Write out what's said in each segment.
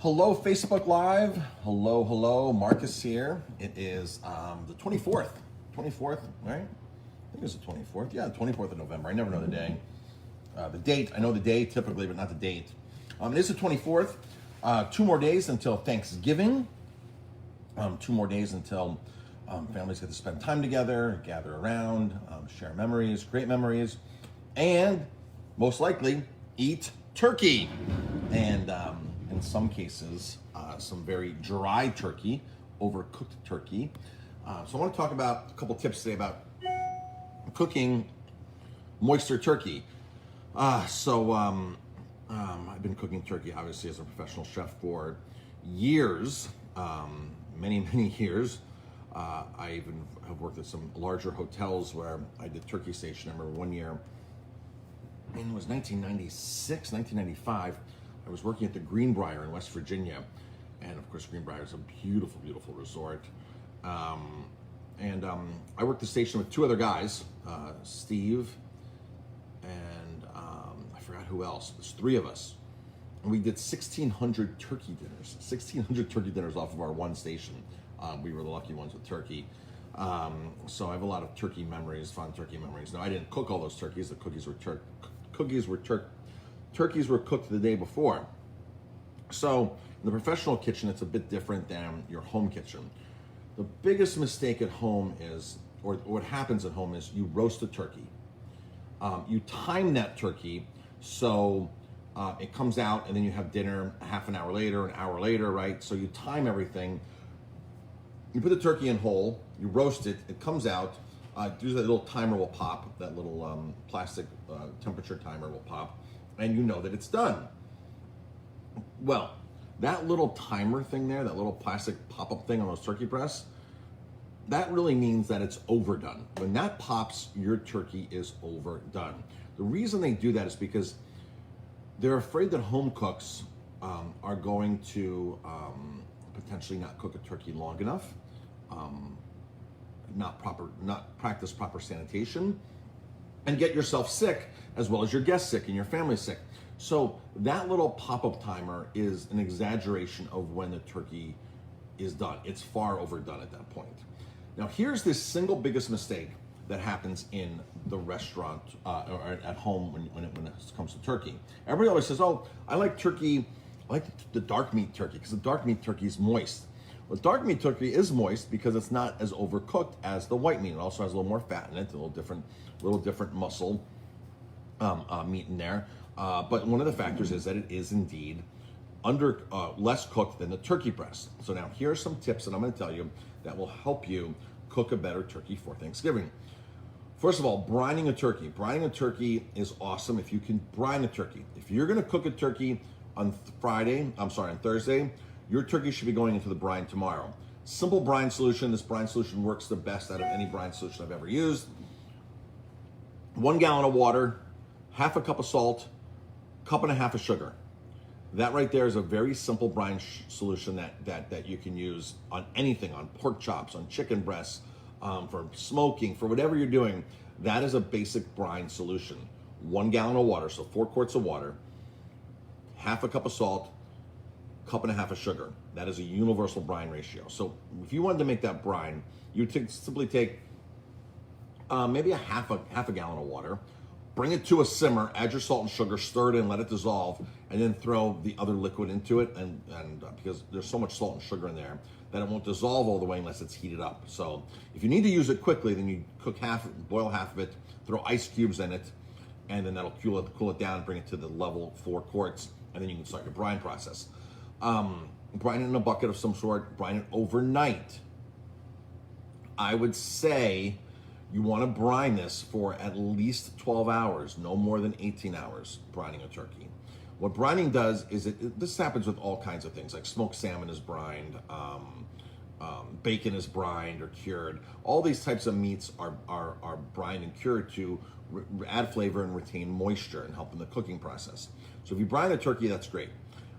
Hello, Facebook Live. Hello, hello. Marcus here. It is the 24th. 24th, right? I think it's the 24th. Yeah, the 24th of November. I never know the day. The date, I know the day typically, but not the date. It is the 24th. 2 more days until Thanksgiving. 2 more days until families get to spend time together, gather around, share memories, great memories, and most likely eat turkey. And in some cases, some very dry turkey, overcooked turkey. So I want to talk about a couple tips today about cooking moister turkey. I've been cooking turkey obviously as a professional chef for years, many years. I even have worked at some larger hotels where I did turkey station. I remember one year, and it was 1996, 1995. I was working at the Greenbrier in West Virginia, and of course Greenbrier is a beautiful, beautiful resort. I worked the station with 2 other guys, Steve, and I forgot who else. There's 3 of us, and we did 1,600 turkey dinners. 1,600 turkey dinners off of our one station. We were the lucky ones with turkey. So I have a lot of turkey memories, fun turkey memories. Now I didn't cook all those turkeys. The turkeys were cooked the day before. So in the professional kitchen, it's a bit different than your home kitchen. The biggest mistake at home is, or what happens at home is, you roast a turkey. You time that turkey so it comes out, and then you have dinner half an hour later, right? So you time everything. You put the turkey in whole, you roast it, it comes out. Usually that little timer will pop, that little plastic temperature timer will pop, and you know that it's done. Well, that little timer thing there, that little plastic pop-up thing on those turkey breasts, that really means that it's overdone. When that pops, your turkey is overdone. The reason they do that is because they're afraid that home cooks are going to potentially not cook a turkey long enough, not practice proper sanitation, and get yourself sick as well as your guests sick and your family sick. So that little pop-up timer is an exaggeration of when the turkey is done. It's far overdone at that point. Now here's the single biggest mistake that happens in the restaurant or at home when it comes to turkey. Everybody always says, "Oh, I like turkey. I like the dark meat turkey because the dark meat turkey is moist." Well, dark meat turkey is moist because it's not as overcooked as the white meat. It also has a little more fat in it, a little different muscle meat in there. But one of the factors is that it is indeed less cooked than the turkey breast. So now here are some tips that I'm going to tell you that will help you cook a better turkey for Thanksgiving. First of all, brining a turkey. Brining a turkey is awesome if you can brine a turkey. If you're going to cook a turkey on Thursday, your turkey should be going into the brine tomorrow. Simple brine solution. This brine solution works the best out of any brine solution I've ever used. 1 gallon of water, half a cup of salt, cup and a half of sugar. That right there is a very simple brine solution that you can use on anything, on pork chops, on chicken breasts, for smoking, for whatever you're doing. That is a basic brine solution. 1 gallon of water, so 4 quarts of water, half a cup of salt, cup and a half of sugar. That is a universal brine ratio. So if you wanted to make that brine, you would simply take maybe a half a gallon of water, bring it to a simmer, add your salt and sugar, stir it in, let it dissolve, and then throw the other liquid into it. And because there's so much salt and sugar in there that it won't dissolve all the way unless it's heated up. So if you need to use it quickly, then you boil half of it, throw ice cubes in it, and then that'll cool it down, bring it to the level 4 quarts, and then you can start your brine process. Brine it in a bucket of some sort, brine it overnight. I would say you want to brine this for at least 12 hours, no more than 18 hours, brining a turkey. What brining does is this happens with all kinds of things, like smoked salmon is brined, bacon is brined or cured. All these types of meats are brined and cured to add flavor and retain moisture and help in the cooking process. So if you brine a turkey, that's great.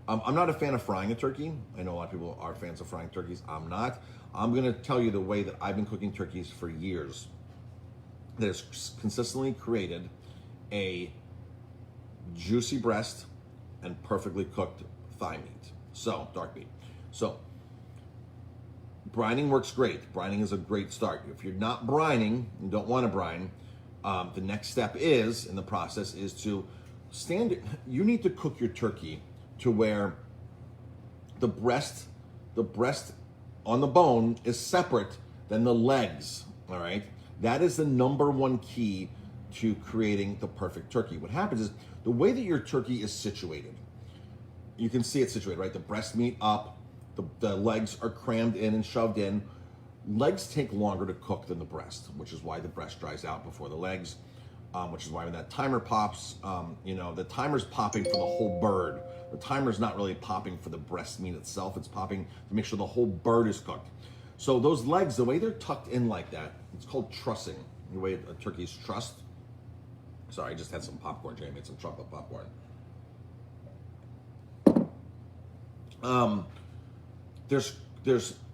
I'm not a fan of frying a turkey. I know a lot of people are fans of frying turkeys. I'm not. I'm going to tell you the way that I've been cooking turkeys for years that has consistently created a juicy breast and perfectly cooked thigh meat. So dark meat. So brining works great. Brining is a great start. If you're not brining, you don't want to brine, the next step is, in the process, is to you need to cook your turkey to where the breast on the bone is separate than the legs, all right? That is the number one key to creating the perfect turkey. What happens is the way that your turkey is situated, you can see it situated, right? The breast meat up, the legs are crammed in and shoved in. Legs take longer to cook than the breast, which is why the breast dries out before the legs, which is why when that timer pops, the timer's popping for the whole bird. The timer's not really popping for the breast meat itself. It's popping to make sure the whole bird is cooked. So those legs, the way they're tucked in like that, it's called trussing, the way a turkey's trussed. Sorry, I just had some popcorn. Jay made some chocolate popcorn.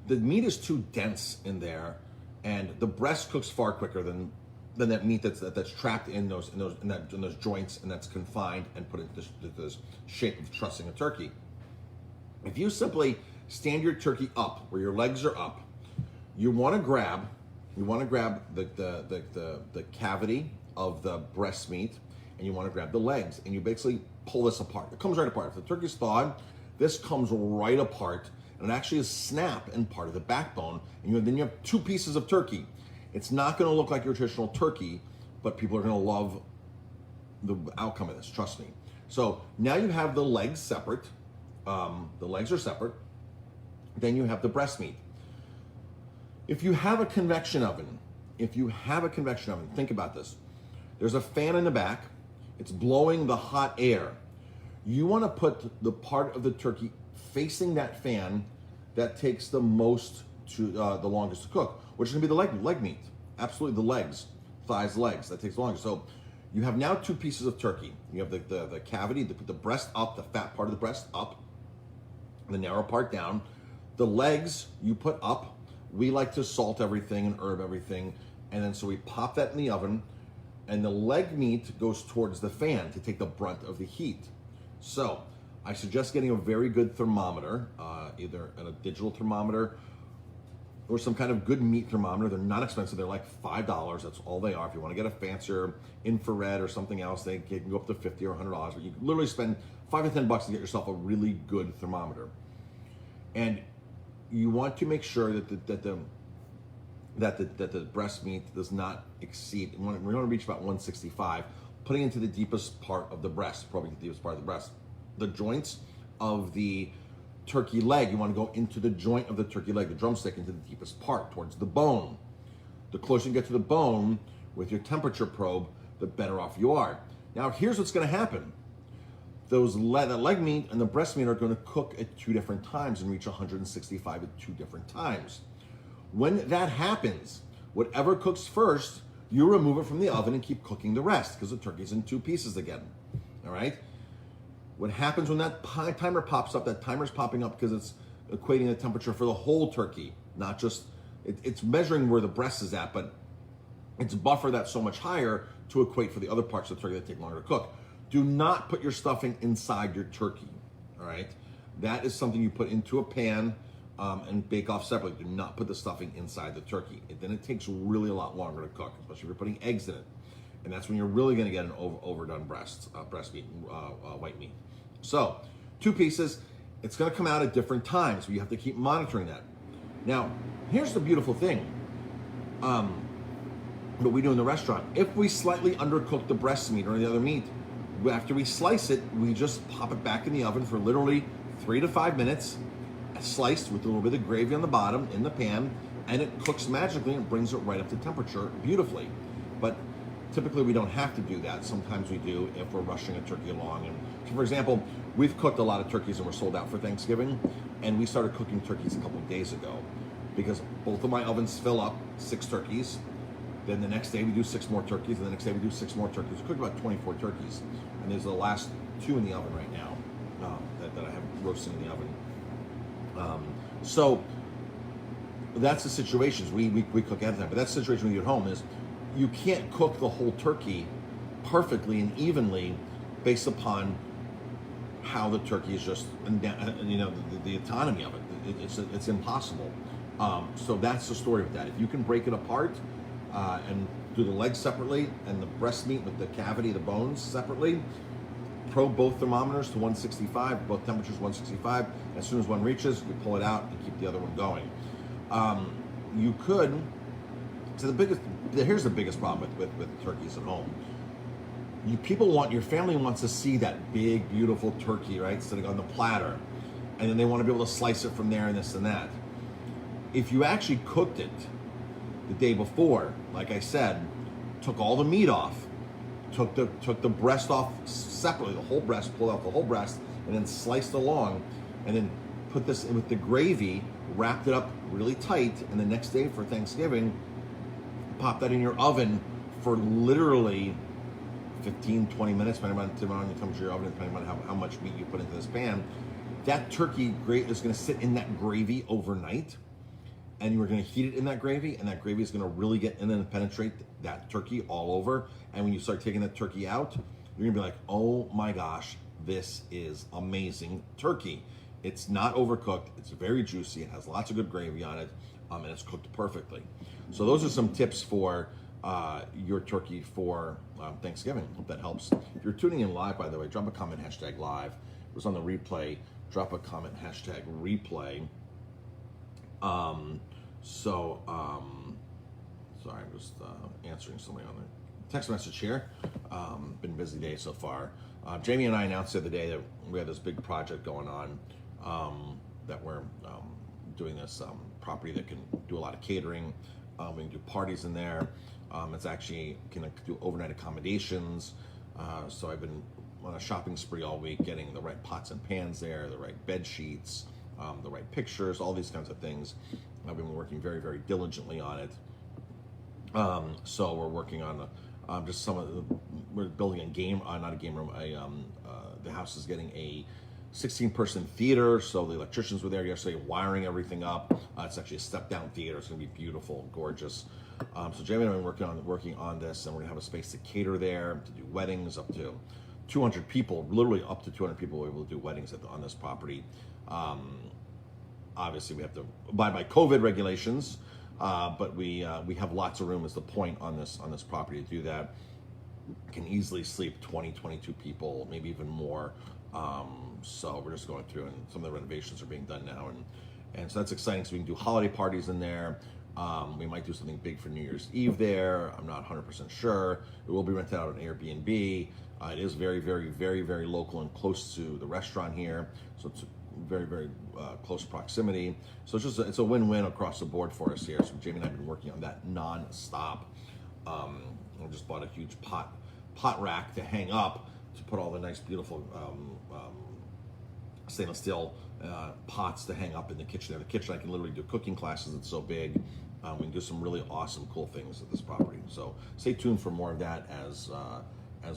The meat is too dense in there, and the breast cooks far quicker than that meat that's trapped in those joints, and that's confined and put into this shape of trussing a turkey. If you simply stand your turkey up where your legs are up, you want to grab the cavity of the breast meat, and you want to grab the legs, and you basically pull this apart. It comes right apart. If the turkey's thawed, this comes right apart, and it actually is snap and part of the backbone, and then you have two pieces of turkey. It's not going to look like your traditional turkey, but people are going to love the outcome of this, trust me. So now you have the legs separate. The legs are separate. Then you have the breast meat. If you have a convection oven, think about this. There's a fan in the back. It's blowing the hot air. You want to put the part of the turkey facing that fan that takes the longest to cook, which is going to be the leg meat. Absolutely, the legs, thighs, legs. That takes the longest. So you have now two pieces of turkey. You have the cavity, the breast up, the fat part of the breast up, the narrow part down. The legs you put up. We like to salt everything and herb everything, and then so we pop that in the oven, and the leg meat goes towards the fan to take the brunt of the heat. So I suggest getting a very good thermometer, either a digital thermometer or some kind of good meat thermometer. They're not expensive. They're like $5. That's all they are. If you want to get a fancier infrared or something else, they can go up to $50 or $100. But you can literally spend $5 to $10 to get yourself a really good thermometer. And you want to make sure that the breast meat does not exceed. We're going to reach about 165. Putting into the deepest part of the breast, probably the deepest part of the breast. The joints of the turkey leg, you want to go into the joint of the turkey leg, the drumstick, into the deepest part, towards the bone. The closer you get to the bone with your temperature probe, the better off you are. Now, here's what's going to happen. The leg meat and the breast meat are going to cook at two different times and reach 165 at two different times. When that happens, whatever cooks first, you remove it from the oven and keep cooking the rest, because the turkey's in two pieces again. All right? What happens when that timer pops up, that timer's popping up because it's equating the temperature for the whole turkey, not just, it's measuring where the breast is at, but it's buffer that so much higher to equate for the other parts of the turkey that take longer to cook. Do not put your stuffing inside your turkey, all right? That is something you put into a pan and bake off separately. Do not put the stuffing inside the turkey. Then it takes really a lot longer to cook, especially if you're putting eggs in it. And that's when you're really gonna get an overdone breast meat, white meat. So, two pieces, it's gonna come out at different times, so you have to keep monitoring that. Now, here's the beautiful thing. What we do in the restaurant, if we slightly undercook the breast meat or the other meat, after we slice it, we just pop it back in the oven for literally 3 to 5 minutes, sliced with a little bit of gravy on the bottom in the pan, and it cooks magically and brings it right up to temperature beautifully. But typically we don't have to do that. Sometimes we do if we're rushing a turkey along. And so, for example, we've cooked a lot of turkeys and we're sold out for Thanksgiving, and we started cooking turkeys a couple of days ago because both of my ovens fill up 6 turkeys. Then the next day we do 6 more turkeys, and the next day we do 6 more turkeys. We cooked about 24 turkeys, and there's the last 2 in the oven right now that I have roasting in the oven. So that's the situation. We cook ahead of time, but that's the situation when you get home is you can't cook the whole turkey perfectly and evenly based upon how the turkey is just, you know, the autonomy of it. It's impossible. So that's the story with that. If you can break it apart and do the legs separately and the breast meat with the cavity, the bones separately, probe both thermometers to 165, both temperatures 165. As soon as one reaches, you pull it out and keep the other one going. You could, so here's the biggest problem with turkeys at home. Your family wants to see that big, beautiful turkey, right, sitting on the platter. And then they want to be able to slice it from there and this and that. If you actually cooked it the day before, like I said, took all the meat off, took the breast off separately, the whole breast, pulled out the whole breast, and then sliced along, and then put this in with the gravy, wrapped it up really tight, and the next day for Thanksgiving, pop that in your oven for literally 15, 20 minutes, depending on the temperature of your oven, depending on how much meat you put into this pan. That turkey is going to sit in that gravy overnight, and you are going to heat it in that gravy, and that gravy is going to really get in and penetrate that turkey all over. And when you start taking that turkey out, you're going to be like, oh my gosh, this is amazing turkey. It's not overcooked. It's very juicy. It has lots of good gravy on it, and it's cooked perfectly. So those are some tips for your turkey for Thanksgiving. Hope that helps. If you're tuning in live, by the way, drop a comment, #live. It was on the replay. Drop a comment, #replay. Sorry, I'm just answering somebody on the text message here. Been a busy day so far. Jamie and I announced the other day that we had this big project going on, that we're doing this property that can do a lot of catering. We can do parties in there. It's actually can do overnight accommodations. So I've been on a shopping spree all week, getting the right pots and pans there, the right bed sheets, the right pictures, all these kinds of things. I've been working very, very diligently on it. So we're working on just some of we're building a game, not a game room. The house is getting a 16-person theater, so the electricians were there yesterday wiring everything up. It's actually a step-down theater. It's going to be beautiful, gorgeous. So Jamie and I have been working on this, and we're going to have a space to cater there, to do weddings up to 200 people, literally up to 200 people will be able to do weddings on this property. Obviously, we have to abide by COVID regulations, but we have lots of room is the point on this property to do that. Can easily sleep 20, 22 people, maybe even more. So we're just going through, and some of the renovations are being done now, and so that's exciting. So we can do holiday parties in there. We might do something big for New Year's Eve there. I'm not 100% sure. It will be rented out on Airbnb. It is very, very, very, very local and close to the restaurant here. So it's very, very close proximity. So it's a win-win across the board for us here. So Jamie and I have been working on that non-stop. We just bought a huge pot rack to hang up to put all the nice, beautiful stainless steel pots to hang up in the kitchen. In the kitchen, I can literally do cooking classes. It's so big. We can do some really awesome, cool things at this property. So stay tuned for more of that as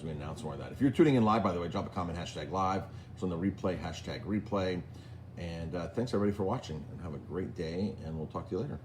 we announce more of that. If you're tuning in live, by the way, drop a comment, #live. It's on the replay, #replay. And thanks everybody for watching, and have a great day, and we'll talk to you later.